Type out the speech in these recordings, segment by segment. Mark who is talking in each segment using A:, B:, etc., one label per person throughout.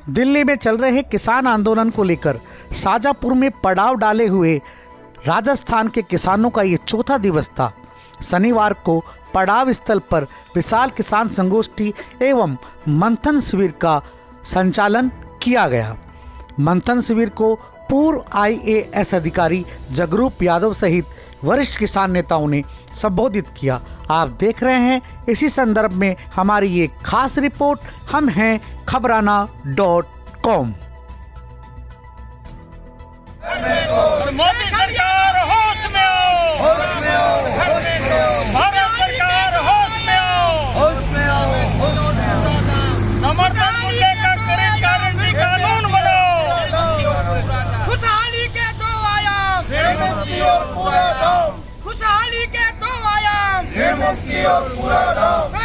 A: दिल्ली में चल रहे किसान आंदोलन को लेकर शाजापुर में पड़ाव डाले हुए राजस्थान के किसानों का ये चौथा दिवस था। शनिवार को पड़ाव स्थल पर विशाल किसान संगोष्ठी एवं मंथन शिविर का संचालन किया गया। मंथन शिविर को पूर्व IAS अधिकारी जगरूप यादव सहित वरिष्ठ किसान नेताओं ने संबोधित किया। आप देख रहे हैं इसी संदर्भ में हमारी ये खास रिपोर्ट। हम हैं खबराना.com।
B: मोदी सरकार होश में आओ, भारत सरकार होश में आओ, समर्थन मूल्य का खरीद गारंटी कानून बनाओ, खुशहाली के दो आयाम, खुशहाली के दो आयाम,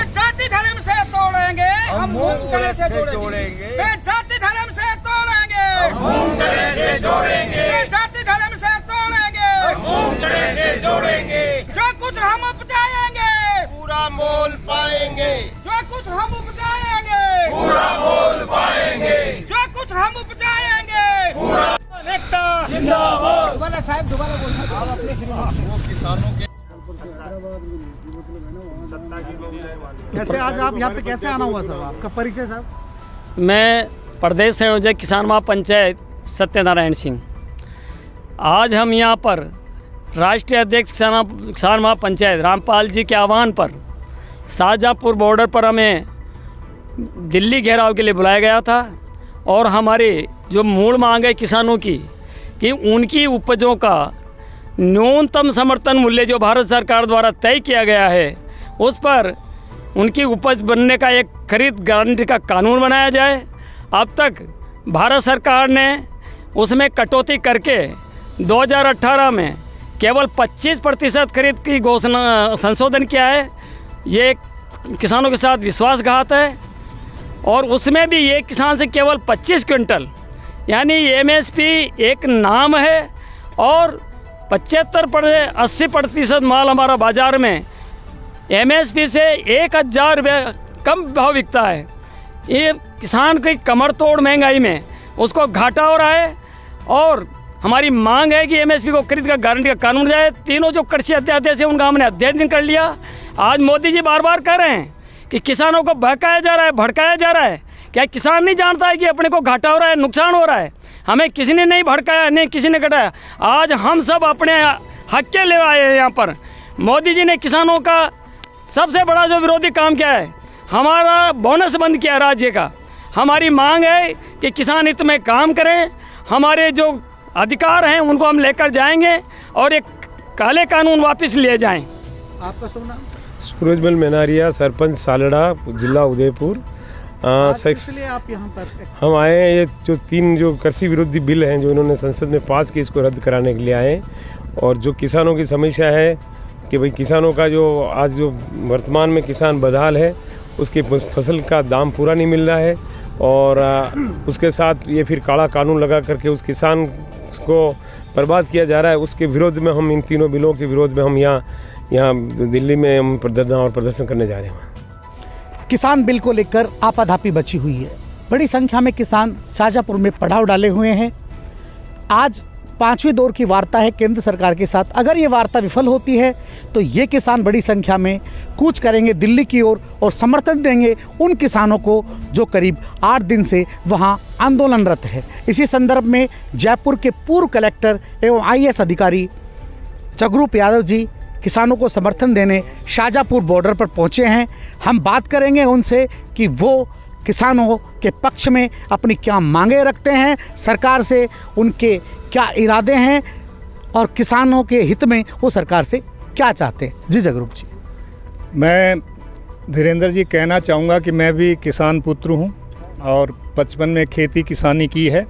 B: जाति धर्म से तोड़ेंगे हम मूंगफली से जोड़ेंगे, जाति धर्म से तोड़ेंगे मूंगफली से जोड़ेंगे, जाति धर्म से तोड़ेंगे मूंगफली से जोड़ेंगे। जो कुछ हम उपजाएंगे
C: पूरा मोल पाएंगे,
B: जो कुछ हम उपजाएंगे
C: पूरा मोल पाएंगे,
B: जो कुछ हम उपजाएंगे पूरा। एकता जिंदाबाद। दोबारा साहब दोबारा बोलना। किसानों के
A: कैसे आज आप यहाँ पे कैसे आना हुआ साहब? आपका परिचय साहब?
D: मैं प्रदेश संयोजक किसान महापंचायत सत्यनारायण सिंह। आज हम यहाँ पर राष्ट्रीय अध्यक्ष किसान महापंचायत रामपाल जी के आह्वान पर शाजापुर बॉर्डर पर हमें दिल्ली घेराव के लिए बुलाया गया था और हमारे जो मूल मांग है किसानों की कि उनकी उपजों का न्यूनतम समर्थन मूल्य जो भारत सरकार द्वारा तय किया गया है उस पर उनकी उपज बनने का एक खरीद गारंटी का कानून बनाया जाए। अब तक भारत सरकार ने उसमें कटौती करके 2018 में केवल 25% खरीद की घोषणा संशोधन किया है। ये किसानों के साथ विश्वासघात है और उसमें भी ये किसान से केवल 25 क्विंटल यानी MSP एक नाम है और 80% माल हमारा बाज़ार में MSP से 1000 रुपये कम भाव बिकता है। ये किसान की कमर तोड़ महंगाई में उसको घाटा हो रहा है और हमारी मांग है कि MSP को खरीद का गारंटी का कानून जाए। तीनों जो कृषि अध्यादेश है उनका हमने अध्ययन कर लिया। आज मोदी जी बार बार कह रहे हैं कि किसानों को बहकाया जा रहा है, भड़काया जा रहा है। क्या किसान नहीं जानता है कि अपने को घाटा हो रहा है, नुकसान हो रहा है? हमें किसी ने नहीं भड़काया, नहीं किसी ने घटाया। आज हम सब अपने हक के लिए आए हैं यहाँ पर। मोदी जी ने किसानों का सबसे बड़ा जो विरोधी काम किया है, हमारा बोनस बंद किया राज्य का। हमारी मांग है कि किसान हित में काम करें, हमारे जो अधिकार हैं उनको हम लेकर जाएंगे और एक काले कानून वापस लिए जाएं।
A: आपका शुभ नाम?
E: सूरजमल मेनारिया, सरपंच सालड़ा, जिला उदयपुर।
A: इसलिए आप यहाँ पर?
E: हम आए हैं, ये जो 3 जो कृषि विरोधी बिल हैं जो इन्होंने संसद में पास की, इसको रद्द कराने के लिए आए हैं। और जो किसानों की समस्या है कि भाई किसानों का जो आज जो वर्तमान में किसान बदहाल है, उसकी फसल का दाम पूरा नहीं मिल रहा है और उसके साथ ये फिर काला कानून लगा करके उस किसान को बर्बाद किया जा रहा है। उसके विरोध में हम इन तीनों बिलों के विरोध में हम यहाँ दिल्ली में हम प्रदर्शन करने जा रहे हैं।
A: किसान बिल को लेकर आपाधापी बची हुई है। बड़ी संख्या में किसान शाजापुर में पड़ाव डाले हुए हैं। आज 5वें दौर की वार्ता है केंद्र सरकार के साथ। अगर ये वार्ता विफल होती है तो ये किसान बड़ी संख्या में कूच करेंगे दिल्ली की ओर और समर्थन देंगे उन किसानों को जो करीब 8 दिन से वहां आंदोलनरत है। इसी संदर्भ में जयपुर के पूर्व कलेक्टर एवं IAS अधिकारी जगरूप यादव जी किसानों को समर्थन देने शाजापुर बॉर्डर पर पहुंचे हैं। हम बात करेंगे उनसे कि वो किसानों के पक्ष में अपनी क्या मांगे रखते हैं, सरकार से उनके क्या इरादे हैं और किसानों के हित में वो सरकार से क्या चाहते हैं। जी जगरूप जी।
F: मैं धीरेन्द्र जी कहना चाहूँगा कि मैं भी किसान पुत्र हूँ और बचपन में खेती किसानी की है।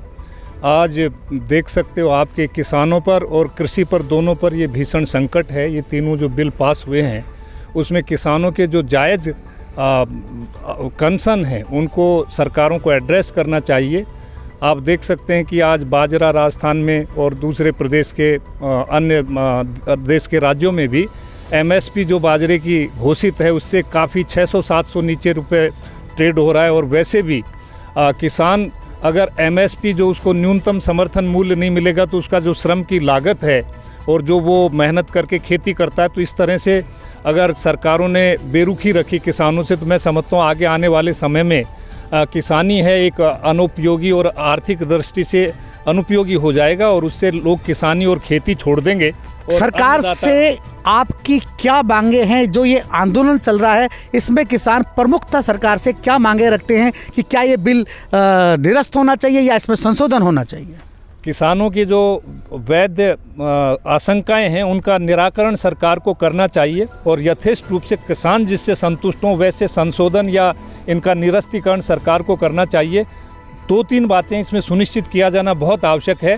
F: आज देख सकते हो आपके किसानों पर और कृषि पर दोनों पर ये भीषण संकट है। ये तीनों जो बिल पास हुए हैं उसमें किसानों के जो जायज़ कंसर्न है उनको सरकारों को एड्रेस करना चाहिए। आप देख सकते हैं कि आज बाजरा राजस्थान में और दूसरे प्रदेश के अन्य देश के राज्यों में भी MSP जो बाजरे की घोषित है उससे काफ़ी 600-700 नीचे रुपए ट्रेड हो रहा है। और वैसे भी किसान अगर एमएसपी जो उसको न्यूनतम समर्थन मूल्य नहीं मिलेगा तो उसका जो श्रम की लागत है और जो वो मेहनत करके खेती करता है, तो इस तरह से अगर सरकारों ने बेरुखी रखी किसानों से, तो मैं समझता हूँ आगे आने वाले समय में किसानी है एक अनुपयोगी और आर्थिक दृष्टि से अनुपयोगी हो जाएगा और उससे लोग किसानी और खेती छोड़ देंगे। और
A: सरकार से आपकी क्या मांगे हैं? जो ये आंदोलन चल रहा है इसमें किसान प्रमुखता सरकार से क्या मांगे रखते हैं कि क्या ये बिल निरस्त होना चाहिए या इसमें संशोधन होना चाहिए?
F: किसानों की जो वैध आशंकाएं हैं उनका निराकरण सरकार को करना चाहिए और यथेष्ट रूप से किसान जिससे संतुष्ट हों वैसे संशोधन या इनका निरस्तीकरण सरकार को करना चाहिए। 2-3 बातें इसमें सुनिश्चित किया जाना बहुत आवश्यक है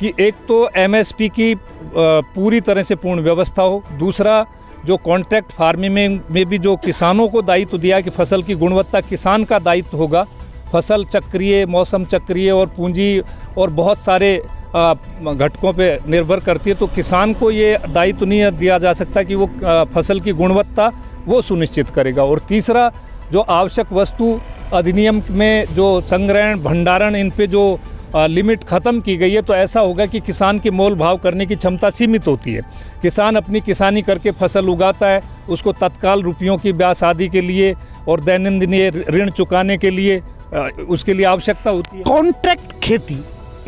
F: कि एक तो एमएसपी की पूरी तरह से पूर्ण व्यवस्था हो, दूसरा जो कॉन्ट्रैक्ट फार्मिंग में भी जो किसानों को दायित्व दिया कि फसल की गुणवत्ता किसान का दायित्व होगा, फसल चक्रीय, मौसम चक्रीय और पूंजी और बहुत सारे घटकों पे निर्भर करती है, तो किसान को ये दायित्व नहीं दिया जा सकता कि वो फसल की गुणवत्ता वो सुनिश्चित करेगा। और तीसरा, जो आवश्यक वस्तु अधिनियम में जो संग्रहण भंडारण इन पे जो लिमिट ख़त्म की गई है, तो ऐसा होगा कि किसान की मोल भाव करने की क्षमता सीमित होती है। किसान अपनी किसानी करके फसल उगाता है, उसको तत्काल रुपयों की ब्याज आदि के लिए और दैनंदिन ऋण चुकाने के लिए उसके लिए आवश्यकता होती है।
A: कॉन्ट्रैक्ट खेती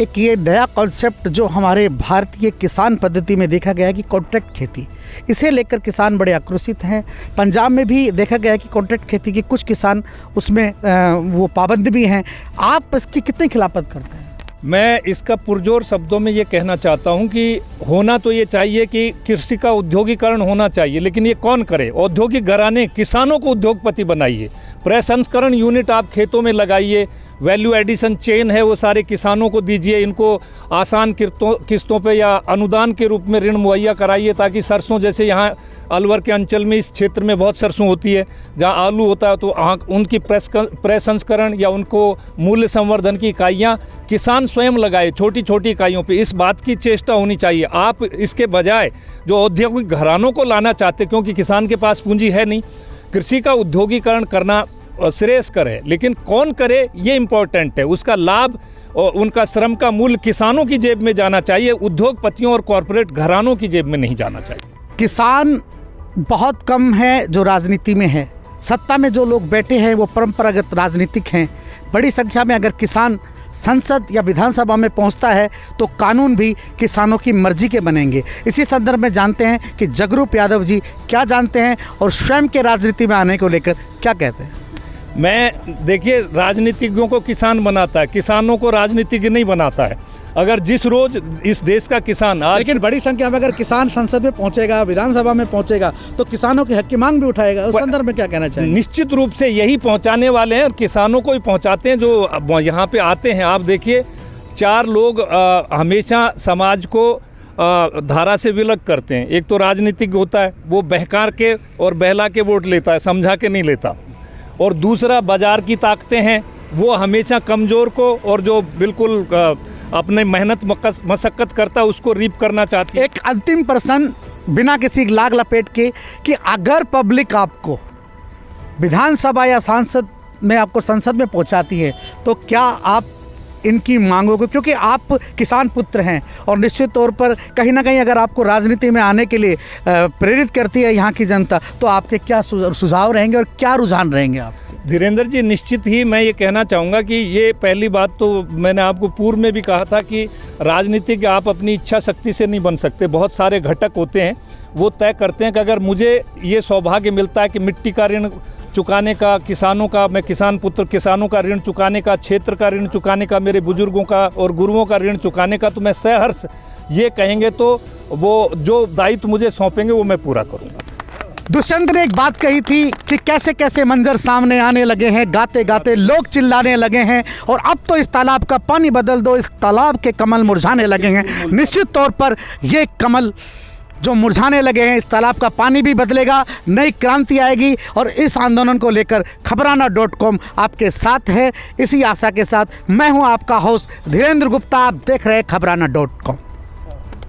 A: एक ये नया कॉन्सेप्ट जो हमारे भारतीय किसान पद्धति में देखा गया है कि कॉन्ट्रैक्ट खेती, इसे लेकर किसान बड़े आक्रोशित हैं। पंजाब में भी देखा गया है कि कॉन्ट्रैक्ट खेती के कुछ किसान उसमें वो पाबंद भी हैं। आप इसकी कितनी खिलाफत करते हैं?
F: मैं इसका पुरजोर शब्दों में ये कहना चाहता हूँ कि होना तो ये चाहिए कि कृषि का उद्योगीकरण होना चाहिए, लेकिन ये कौन करे? औद्योगिक घराने किसानों को उद्योगपति बनाइए, प्रसंस्करण यूनिट आप खेतों में लगाइए, वैल्यू एडिशन चेन है वो सारे किसानों को दीजिए, इनको आसान किस्तों पे या अनुदान के रूप में ऋण मुहैया कराइए, ताकि सरसों जैसे यहाँ अलवर के अंचल में इस क्षेत्र में बहुत सरसों होती है, जहाँ आलू होता है, तो उनकी प्रसंस्करण या उनको मूल्य संवर्धन की इकाइयाँ किसान स्वयं लगाए छोटी छोटी इकाइयों पे। इस बात की चेष्टा होनी चाहिए। आप इसके बजाय जो औद्योगिक घरानों को लाना चाहते, क्योंकि किसान के पास पूंजी है नहीं, कृषि का उद्योगीकरण करना श्रेयस्कर है, लेकिन कौन करे ये इम्पोर्टेंट है। उसका लाभ और उनका श्रम का मूल्य किसानों की जेब में जाना चाहिए, उद्योगपतियों और कॉरपोरेट घरानों की जेब में नहीं जाना चाहिए।
A: किसान बहुत कम है जो राजनीति में है, सत्ता में जो लोग बैठे हैं वो परंपरागत राजनीतिक हैं। बड़ी संख्या में अगर किसान संसद या विधानसभा में पहुंचता है तो कानून भी किसानों की मर्जी के बनेंगे। इसी संदर्भ में जानते हैं कि जगरूप यादव जी क्या जानते हैं और स्वयं के राजनीति में आने को लेकर क्या कहते हैं।
F: देखिए, राजनीतिज्ञों को किसान बनाता है, किसानों को राजनीतिज्ञ नहीं बनाता है। अगर जिस रोज इस देश का किसान आज, लेकिन
A: बड़ी संख्या में अगर किसान संसद में पहुंचेगा, विधानसभा में पहुंचेगा, तो किसानों के हक की मांग भी उठाएगा। उस संदर्भ में क्या कहना चाहिए?
F: निश्चित रूप से यही पहुंचाने वाले हैं और किसानों को ही पहुंचाते हैं जो यहाँ पे आते हैं। आप देखिए, 4 लोग हमेशा समाज को धारा से विलग करते हैं। एक तो राजनीतिक होता है, वो बहकार के और बहला के वोट लेता है, समझा के नहीं लेता। और दूसरा बाजार की ताकतें हैं, वो हमेशा कमज़ोर को और जो बिल्कुल अपने मेहनत मशक्क़त करता है उसको रीप करना चाहती है।
A: एक अंतिम प्रश्न बिना किसी लाग लपेट के कि अगर पब्लिक आपको विधानसभा या सांसद में आपको संसद में पहुंचाती है तो क्या आप इनकी मांगों को, क्योंकि आप किसान पुत्र हैं और निश्चित तौर पर कहीं ना कहीं अगर आपको राजनीति में आने के लिए प्रेरित करती है यहाँ की जनता, तो आपके क्या सुझाव रहेंगे और क्या रुझान रहेंगे आप?
F: धीरेन्द्र जी, निश्चित ही मैं ये कहना चाहूँगा कि ये पहली बात तो मैंने आपको पूर्व में भी कहा था कि राजनीतिक आप अपनी इच्छा शक्ति से नहीं बन सकते। बहुत सारे घटक होते हैं, वो तय करते हैं कि अगर मुझे ये सौभाग्य मिलता है कि मिट्टी का ऋण चुकाने का, किसानों का, मैं किसान पुत्र, किसानों का ऋण चुकाने का, क्षेत्र का ऋण चुकाने का, मेरे बुजुर्गों का और गुरुओं का ऋण चुकाने का, तो मैं सहर्ष ये कहेंगे तो वो जो दायित्व मुझे सौंपेंगे वो मैं पूरा करूँगा।
A: दुष्यंत ने एक बात कही थी कि कैसे कैसे मंजर सामने आने लगे हैं, गाते गाते लोग चिल्लाने लगे हैं और अब तो इस तालाब का पानी बदल दो, इस तालाब के कमल मुरझाने लगे हैं। निश्चित तौर पर ये कमल जो मुरझाने लगे हैं, इस तालाब का पानी भी बदलेगा, नई क्रांति आएगी और इस आंदोलन को लेकर खबराना.com आपके साथ है। इसी आशा के साथ मैं हूं आपका होस्ट धीरेन्द्र गुप्ता। आप देख रहे हैं खबराना.com।